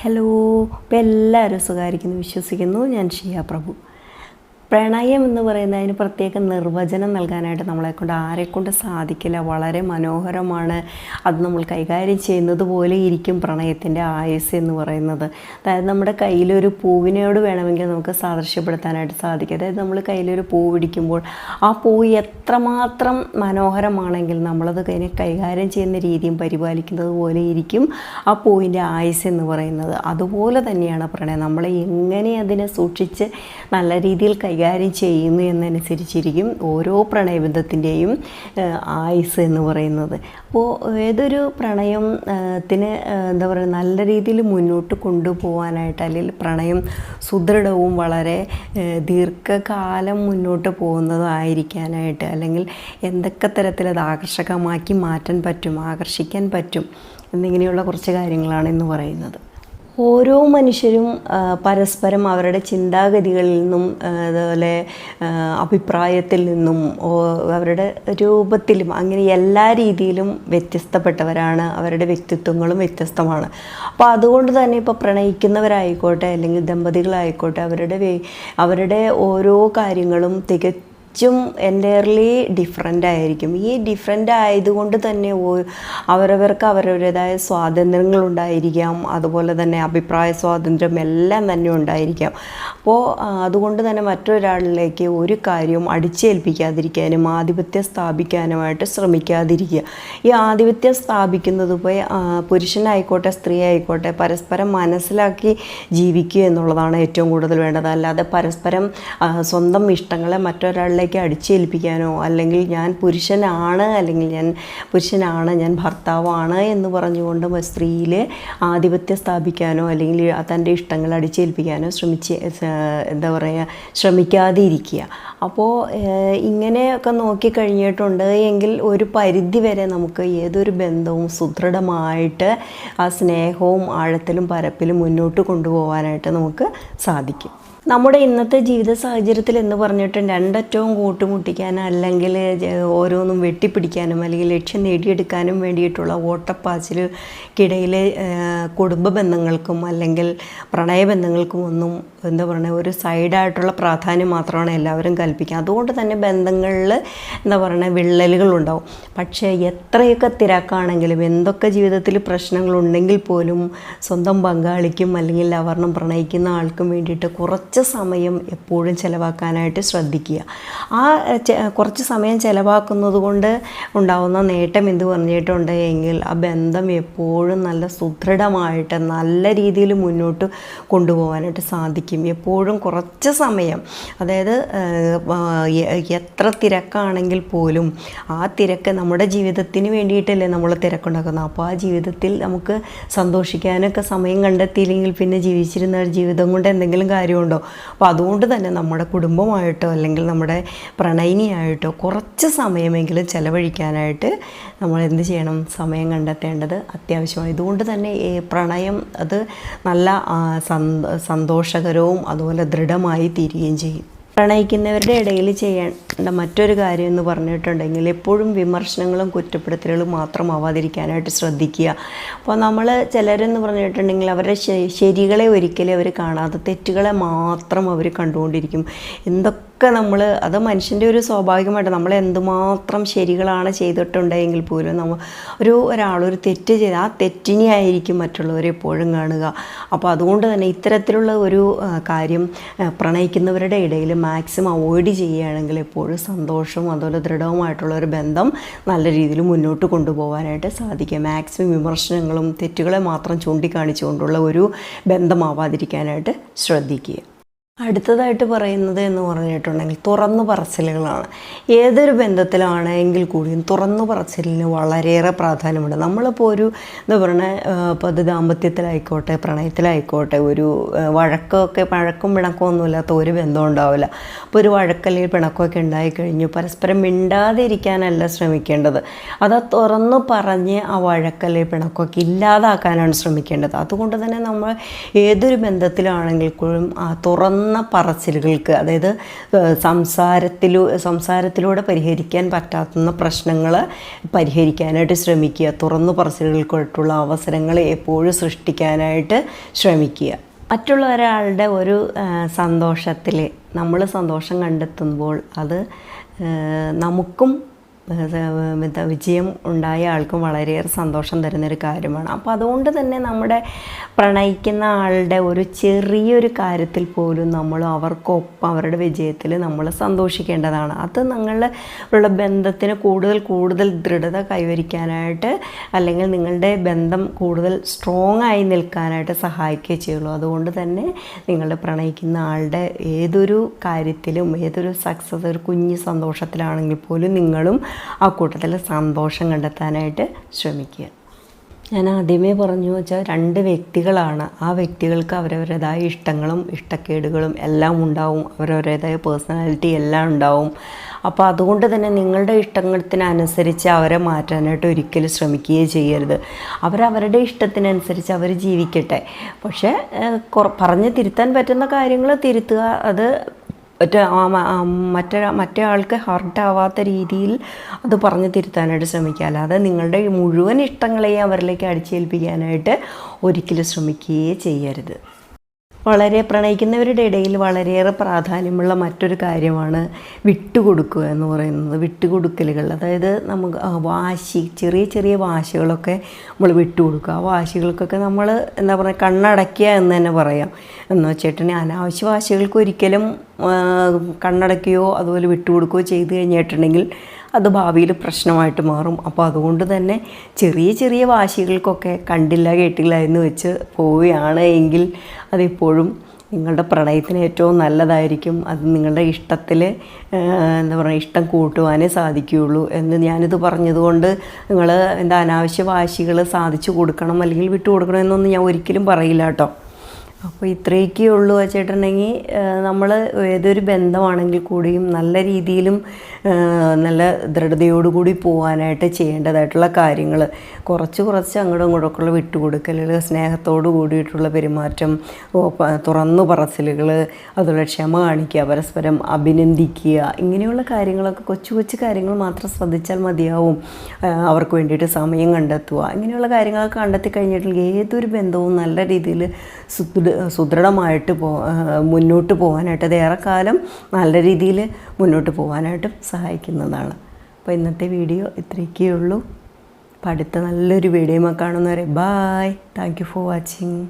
Hello, ഇപ്പോൾ എല്ലാവരും സുഖമായിരിക്കുന്നു വിശ്വസിക്കുന്നു. ഞാൻ ഷിയ പ്രഭു. പ്രണയം എന്ന് പറയുന്നതിന് പ്രത്യേക നിർവചനം നൽകാനായിട്ട് നമ്മളെക്കൊണ്ട് ആരെക്കൊണ്ട് സാധിക്കില്ല. വളരെ മനോഹരമാണ്. അത് നമ്മൾ കൈകാര്യം ചെയ്യുന്നത് പോലെ ഇരിക്കും പ്രണയത്തിൻ്റെ ആയുസ് എന്ന് പറയുന്നത്. അതായത് നമ്മുടെ കയ്യിലൊരു പൂവിനോട് വേണമെങ്കിൽ നമുക്ക് സാദൃശ്യപ്പെടുത്താനായിട്ട് സാധിക്കും. അതായത് നമ്മൾ കയ്യിലൊരു പൂ പിടിക്കുമ്പോൾ ആ പൂവ് എത്രമാത്രം മനോഹരമാണെങ്കിൽ നമ്മളത് കൈകാര്യം ചെയ്യുന്ന രീതിയും പരിപാലിക്കുന്നത് പോലെ ഇരിക്കും ആ പൂവിൻ്റെ ആയുസ് എന്ന് പറയുന്നത്. അതുപോലെ തന്നെയാണ് പ്രണയം. നമ്മളെ എങ്ങനെ അതിനെ സൂക്ഷിച്ച് നല്ല രീതിയിൽ കൈകാര്യം ചെയ്യുന്നു എന്നനുസരിച്ചിരിക്കും ഓരോ പ്രണയബന്ധത്തിൻ്റെയും ആയുസ് എന്ന് പറയുന്നത്. അപ്പോൾ ഏതൊരു പ്രണയത്തിന് എന്താ പറയുക, നല്ല രീതിയിൽ മുന്നോട്ട് കൊണ്ടുപോകാനായിട്ട്, അല്ലെങ്കിൽ പ്രണയം സുദൃഢവും വളരെ ദീർഘകാലം മുന്നോട്ട് പോകുന്നതായിരിക്കാനായിട്ട്, അല്ലെങ്കിൽ എന്തൊക്കെ തരത്തിൽ അത് ആകർഷകമാക്കി മാറ്റാൻ പറ്റും, ആകർഷിക്കാൻ പറ്റും എന്നിങ്ങനെയുള്ള കുറച്ച് കാര്യങ്ങളാണ് ഇന്ന് പറയുന്നത്. ഓരോ മനുഷ്യരും പരസ്പരം അവരുടെ ചിന്താഗതികളിൽ നിന്നും അതുപോലെ അഭിപ്രായത്തിൽ നിന്നും അവരുടെ രൂപത്തിലും അങ്ങനെ എല്ലാ രീതിയിലും വ്യത്യസ്തപ്പെട്ടവരാണ്. അവരുടെ വ്യക്തിത്വങ്ങളും വ്യത്യസ്തമാണ്. അപ്പോൾ അതുകൊണ്ട് തന്നെ ഇപ്പോൾ പ്രണയിക്കുന്നവരായിക്കോട്ടെ അല്ലെങ്കിൽ ദമ്പതികളായിക്കോട്ടെ അവരുടെ ഓരോ കാര്യങ്ങളും എൻ്റയർലി ഡിഫറെൻ്റ് ആയിരിക്കും. ഈ ഡിഫറെൻ്റ് ആയതുകൊണ്ട് തന്നെ അവരവർക്ക് അവരവരുടേതായ സ്വാതന്ത്ര്യങ്ങളുണ്ടായിരിക്കാം. അതുപോലെ തന്നെ അഭിപ്രായ സ്വാതന്ത്ര്യം എല്ലാം തന്നെ ഉണ്ടായിരിക്കാം. അപ്പോൾ അതുകൊണ്ട് തന്നെ മറ്റൊരാളിലേക്ക് ഒരു കാര്യവും അടിച്ചേൽപ്പിക്കാതിരിക്കാനും ആധിപത്യം സ്ഥാപിക്കാനുമായിട്ട് ശ്രമിക്കാതിരിക്കുക. ഈ ആധിപത്യം സ്ഥാപിക്കുന്നത് പോയി പുരുഷനായിക്കോട്ടെ സ്ത്രീ ആയിക്കോട്ടെ പരസ്പരം മനസ്സിലാക്കി ജീവിക്കുക എന്നുള്ളതാണ് ഏറ്റവും കൂടുതൽ വേണ്ടത്. അല്ലാതെ പരസ്പരം സ്വന്തം ഇഷ്ടങ്ങളെ മറ്റൊരാളിലേക്ക് അടിച്ചേൽപ്പിക്കാനോ, അല്ലെങ്കിൽ ഞാൻ പുരുഷനാണ് ഞാൻ ഭർത്താവാണ് എന്ന് പറഞ്ഞുകൊണ്ട് സ്ത്രീയിൽ ആധിപത്യം സ്ഥാപിക്കാനോ അല്ലെങ്കിൽ തൻ്റെ ഇഷ്ടങ്ങൾ അടിച്ചേൽപ്പിക്കാനോ ശ്രമിക്കാതെ ഇരിക്കുക. അപ്പോൾ ഇങ്ങനെയൊക്കെ നോക്കിക്കഴിഞ്ഞിട്ടുണ്ട് എങ്കിൽ ഒരു പരിധി വരെ നമുക്ക് ഏതൊരു ബന്ധവും സുദൃഢമായിട്ട് ആ സ്നേഹവും ആഴത്തിലും പരപ്പിലും മുന്നോട്ട് കൊണ്ടുപോകാനായിട്ട് നമുക്ക് സാധിക്കും. നമ്മുടെ ഇന്നത്തെ ജീവിത സാഹചര്യത്തിൽ എന്ന് പറഞ്ഞിട്ട് രണ്ടറ്റവും കൂട്ടുമുട്ടിക്കാൻ, അല്ലെങ്കിൽ ഓരോന്നും വെട്ടിപ്പിടിക്കാനും അല്ലെങ്കിൽ ലക്ഷ്യം നേടിയെടുക്കാനും വേണ്ടിയിട്ടുള്ള ഓട്ടപ്പാച്ചിലിടയിലെ കുടുംബ ബന്ധങ്ങൾക്കും അല്ലെങ്കിൽ പ്രണയബന്ധങ്ങൾക്കും ഒന്നും എന്താ പറയുക, ഒരു സൈഡായിട്ടുള്ള പ്രാധാന്യം മാത്രമാണ് എല്ലാവരും കൽപ്പിക്കുക. അതുകൊണ്ട് തന്നെ ബന്ധങ്ങളിൽ എന്താ പറയുക വിള്ളലുകളുണ്ടാവും. പക്ഷേ എത്രയൊക്കെ തിരക്കാണെങ്കിലും എന്തൊക്കെ ജീവിതത്തിൽ പ്രശ്നങ്ങളുണ്ടെങ്കിൽ പോലും സ്വന്തം പങ്കാളിക്കും അല്ലെങ്കിൽ ലവർണം പ്രണയിക്കുന്ന ആൾക്കും വേണ്ടിയിട്ട് കുറച്ച് സമയം എപ്പോഴും ചിലവാക്കാനായിട്ട് ശ്രദ്ധിക്കുക. ആ കുറച്ച് സമയം ചിലവാക്കുന്നത് കൊണ്ട് ഉണ്ടാകുന്ന നേട്ടം എന്ത് പറഞ്ഞിട്ടുണ്ട് എങ്കിൽ ആ ബന്ധം എപ്പോഴും നല്ല സുദൃഢമായിട്ട് നല്ല രീതിയിൽ മുന്നോട്ട് കൊണ്ടുപോകാനായിട്ട് സാധിക്കും. എപ്പോഴും കുറച്ച് സമയം, അതായത് എത്ര തിരക്കാണെങ്കിൽ പോലും ആ തിരക്ക് നമ്മുടെ ജീവിതത്തിന് വേണ്ടിയിട്ടല്ലേ നമ്മൾ തിരക്കുണ്ടാക്കുന്നത്. അപ്പോൾ ആ ജീവിതത്തിൽ നമുക്ക് സന്തോഷിക്കാനൊക്കെ സമയം കണ്ടെത്തിയില്ലെങ്കിൽ പിന്നെ ജീവിച്ചിരുന്ന ജീവിതം കൊണ്ട് എന്തെങ്കിലും കാര്യമുണ്ടോ? അപ്പോൾ അതുകൊണ്ട് തന്നെ നമ്മുടെ കുടുംബമായിട്ടോ അല്ലെങ്കിൽ നമ്മുടെ പ്രണയിനിയായിട്ടോ കുറച്ച് സമയമെങ്കിലും ചിലവഴിക്കാനായിട്ട് നമ്മൾ എന്ത് ചെയ്യണം, സമയം കണ്ടെത്തേണ്ടത് അത്യാവശ്യമാണ്. ഇതുകൊണ്ട് തന്നെ പ്രണയം അത് നല്ല സന്തോഷകരവും അതുപോലെ ദൃഢമായി തീരുകയും ചെയ്യും. പ്രണയിക്കുന്നവരുടെ ഇടയിൽ ചെയ്യേണ്ട മറ്റൊരു കാര്യം എന്ന് പറഞ്ഞിട്ടുണ്ടെങ്കിൽ എപ്പോഴും വിമർശനങ്ങളും കുറ്റപ്പെടുത്തലുകളും മാത്രം ആവാതിരിക്കാനായിട്ട് ശ്രദ്ധിക്കുക. അപ്പോൾ നമ്മൾ ചിലരെന്ന് പറഞ്ഞിട്ടുണ്ടെങ്കിൽ അവരുടെ ശരികളെ ഒരിക്കലും അവർ കാണാതെ തെറ്റുകളെ മാത്രം അവർ കണ്ടുകൊണ്ടിരിക്കും. അത് മനുഷ്യൻ്റെ ഒരു സ്വാഭാവികമായിട്ട് നമ്മൾ എന്തുമാത്രം ശരികളാണ് ചെയ്തിട്ടുണ്ടെങ്കിൽ പോലും ഒരാളൊരു തെറ്റ് ചെയ്ത് ആ തെറ്റിനെ ആയിരിക്കും മറ്റുള്ളവർ എപ്പോഴും കാണുക. അപ്പോൾ അതുകൊണ്ട് തന്നെ ഇത്തരത്തിലുള്ള ഒരു കാര്യം പ്രണയിക്കുന്നവരുടെ ഇടയിൽ മാക്സിമം അവോയ്ഡ് ചെയ്യുകയാണെങ്കിൽ എപ്പോഴും സന്തോഷവും അതുപോലെ ദൃഢവുമായിട്ടുള്ള ഒരു ബന്ധം നല്ല രീതിയിൽ മുന്നോട്ട് കൊണ്ടുപോകാനായിട്ട് സാധിക്കും. മാക്സിമം വിമർശനങ്ങളും തെറ്റുകളെ മാത്രം ചൂണ്ടിക്കാണിച്ചുകൊണ്ടുള്ള ഒരു ബന്ധമാവാതിരിക്കാനായിട്ട് ശ്രദ്ധിക്കുക. അടുത്തതായിട്ട് പറയുന്നത് എന്ന് പറഞ്ഞിട്ടുണ്ടെങ്കിൽ തുറന്നു പറച്ചിലുകളാണ്. ഏതൊരു ബന്ധത്തിലാണെങ്കിൽ കൂടിയും തുറന്നു പറച്ചിലിന് വളരെയേറെ പ്രാധാന്യമുണ്ട്. നമ്മളിപ്പോൾ എന്താ പറയുക, ഇപ്പോൾ അത് ദാമ്പത്യത്തിലായിക്കോട്ടെ പ്രണയത്തിലായിക്കോട്ടെ ഒരു വഴക്കും പിണക്കമൊന്നും ഇല്ലാത്ത ഒരു ബന്ധം ഉണ്ടാവില്ല. അപ്പോൾ ഒരു വഴക്കല്ലെങ്കിൽ പിണക്കമൊക്കെ ഉണ്ടായിക്കഴിഞ്ഞു പരസ്പരം മിണ്ടാതെ ഇരിക്കാനല്ല ശ്രമിക്കേണ്ടത്. അത് തുറന്നു പറഞ്ഞ് ആ വഴക്കല്ലെങ്കിൽ പിണക്കമൊക്കെ ഇല്ലാതാക്കാനാണ് ശ്രമിക്കേണ്ടത്. അതുകൊണ്ട് തന്നെ നമ്മൾ ഏതൊരു ബന്ധത്തിലാണെങ്കിൽ കൂടി തുറന്ന് തുറന്ന പറച്ചിലുകൾക്ക്, അതായത് സംസാരത്തിലൂടെ പരിഹരിക്കാൻ പറ്റാത്ത പ്രശ്നങ്ങൾ പരിഹരിക്കാനായിട്ട് ശ്രമിക്കുക. തുറന്നു പറച്ചിലുകൾക്കായിട്ടുള്ള അവസരങ്ങൾ എപ്പോഴും സൃഷ്ടിക്കാനായിട്ട് ശ്രമിക്കുക. മറ്റുള്ള ഒരാളുടെ ഒരു സന്തോഷത്തിൽ നമ്മൾ സന്തോഷം കണ്ടെത്തുമ്പോൾ അത് നമുക്കും വിജയം ഉണ്ടായ ആൾക്കും വളരെയേറെ സന്തോഷം തരുന്നൊരു കാര്യമാണ്. അപ്പോൾ അതുകൊണ്ട് തന്നെ നമ്മുടെ പ്രണയിക്കുന്ന ആളുടെ ഒരു ചെറിയൊരു കാര്യത്തിൽ പോലും നമ്മൾ അവർക്കൊപ്പം അവരുടെ വിജയത്തിൽ നമ്മൾ സന്തോഷിക്കേണ്ടതാണ്. അത് നിങ്ങളുടെ ബന്ധത്തിന് കൂടുതൽ ദൃഢത കൈവരിക്കാനായിട്ട്, അല്ലെങ്കിൽ നിങ്ങളുടെ ബന്ധം കൂടുതൽ സ്ട്രോങ് ആയി നിൽക്കാനായിട്ട് സഹായിക്കുകയേ ചെയ്യുള്ളൂ. അതുകൊണ്ട് തന്നെ നിങ്ങളുടെ പ്രണയിക്കുന്ന ആളുടെ ഏതൊരു കാര്യത്തിലും, ഏതൊരു സക്സസ്, ഒരു കുഞ്ഞു സന്തോഷത്തിലാണെങ്കിൽ പോലും നിങ്ങളും ആ കൂട്ടത്തിൽ സന്തോഷം കണ്ടെത്താനായിട്ട് ശ്രമിക്കുക. ഞാൻ ആദ്യമേ പറഞ്ഞു വെച്ചാൽ 2 വ്യക്തികളാണ്. ആ വ്യക്തികൾക്ക് അവരവരുടേതായ ഇഷ്ടങ്ങളും ഇഷ്ടക്കേടുകളും എല്ലാം ഉണ്ടാവും, അവരവരുടേതായ പേഴ്സണാലിറ്റി എല്ലാം ഉണ്ടാവും. അപ്പോൾ അതുകൊണ്ട് തന്നെ നിങ്ങളുടെ ഇഷ്ടത്തിനനുസരിച്ച് അവരെ മാറ്റാനായിട്ട് ഒരിക്കലും ശ്രമിക്കുകയേ ചെയ്യരുത്. അവരവരുടെ ഇഷ്ടത്തിനനുസരിച്ച് അവർ ജീവിക്കട്ടെ. പക്ഷേ പറഞ്ഞ് തിരുത്താൻ പറ്റുന്ന കാര്യങ്ങൾ തിരുത്തുക. അത് മറ്റേ ആൾക്ക് ഹർട്ടാവാത്ത രീതിയിൽ അത് പറഞ്ഞ് തിരുത്താനായിട്ട് ശ്രമിക്കുക. അല്ലാതെ നിങ്ങളുടെ മുഴുവൻ ഇഷ്ടങ്ങളെയും അവരിലേക്ക് അടിച്ചേൽപ്പിക്കാനായിട്ട് ഒരിക്കലും ശ്രമിക്കുകയേ ചെയ്യരുത്. പ്രണയിക്കുന്നവരുടെ ഇടയിൽ വളരെയേറെ പ്രാധാന്യമുള്ള മറ്റൊരു കാര്യമാണ് വിട്ടുകൊടുക്കുക എന്ന് പറയുന്നത്. വിട്ടുകൊടുക്കലുകൾ, അതായത് നമുക്ക് ചെറിയ വാശികളൊക്കെ നമ്മൾ വിട്ടുകൊടുക്കുക. ആ വാശികൾക്കൊക്കെ നമ്മൾ കണ്ണടയ്ക്കുക എന്ന് തന്നെ പറയാം. എന്ന് വെച്ചിട്ടുണ്ടെങ്കിൽ അനാവശ്യ വാശികൾക്ക് ഒരിക്കലും കണ്ണടയ്ക്കുകയോ അതുപോലെ വിട്ടുകൊടുക്കുകയോ ചെയ്തു കഴിഞ്ഞിട്ടുണ്ടെങ്കിൽ അത് ഭാവിയിൽ പ്രശ്നമായിട്ട് മാറും. അപ്പോൾ അതുകൊണ്ട് തന്നെ ചെറിയ വാശികൾക്കൊക്കെ കണ്ടില്ല കേട്ടില്ല എന്ന് വെച്ച് പോവുകയാണ് എങ്കിൽ അതിപ്പോഴും നിങ്ങളുടെ പ്രണയത്തിന് ഏറ്റവും നല്ലതായിരിക്കും. അത് നിങ്ങളുടെ ഇഷ്ടത്തിൽ ഇഷ്ടം കൂട്ടുവാനേ സാധിക്കുകയുള്ളൂ എന്ന് ഞാനിത് പറഞ്ഞതുകൊണ്ട് നിങ്ങൾ അനാവശ്യ വാശികൾ സാധിച്ചു കൊടുക്കണം അല്ലെങ്കിൽ വിട്ടു കൊടുക്കണം എന്നൊന്നും ഞാൻ ഒരിക്കലും പറയില്ല കേട്ടോ. അപ്പോൾ ഇത്രയൊക്കെ ഉള്ളൂ വെച്ചിട്ടുണ്ടെങ്കിൽ നമ്മൾ ഏതൊരു ബന്ധമാണെങ്കിൽ കൂടിയും നല്ല രീതിയിലും നല്ല ദൃഢതയോടുകൂടി പോകാനായിട്ട് ചെയ്യേണ്ടതായിട്ടുള്ള കാര്യങ്ങൾ കുറച്ച് അങ്ങോട്ടും ഇങ്ങോട്ടൊക്കെയുള്ള വിട്ടുകൊടുക്കലുകൾ, സ്നേഹത്തോടു കൂടിയിട്ടുള്ള പെരുമാറ്റം, തുറന്നു പറച്ചിലുകൾ, അതുപോലെ ക്ഷമ കാണിക്കുക, പരസ്പരം അഭിനന്ദിക്കുക, ഇങ്ങനെയുള്ള കാര്യങ്ങളൊക്കെ കൊച്ചു കാര്യങ്ങൾ മാത്രം ശ്രദ്ധിച്ചാൽ മതിയാവും. അവർക്ക് വേണ്ടിയിട്ട് സമയം കണ്ടെത്തുക, ഇങ്ങനെയുള്ള കാര്യങ്ങളൊക്കെ കണ്ടെത്തി കഴിഞ്ഞിട്ടുണ്ടെങ്കിൽ ഏതൊരു ബന്ധവും നല്ല രീതിയിൽ സുദൃഢമായിട്ട് മുന്നോട്ട് പോകാനായിട്ട്, അത് ഏറെക്കാലം നല്ല രീതിയിൽ മുന്നോട്ട് പോകാനായിട്ടും സഹായിക്കുന്നതാണ്. അപ്പോൾ ഇന്നത്തെ വീഡിയോ ഇത്രയൊക്കെ ഉള്ളൂ. അപ്പോൾ അടുത്ത നല്ലൊരു വീഡിയോയിൽ കാണുന്നവരെ bye. Thank you for watching.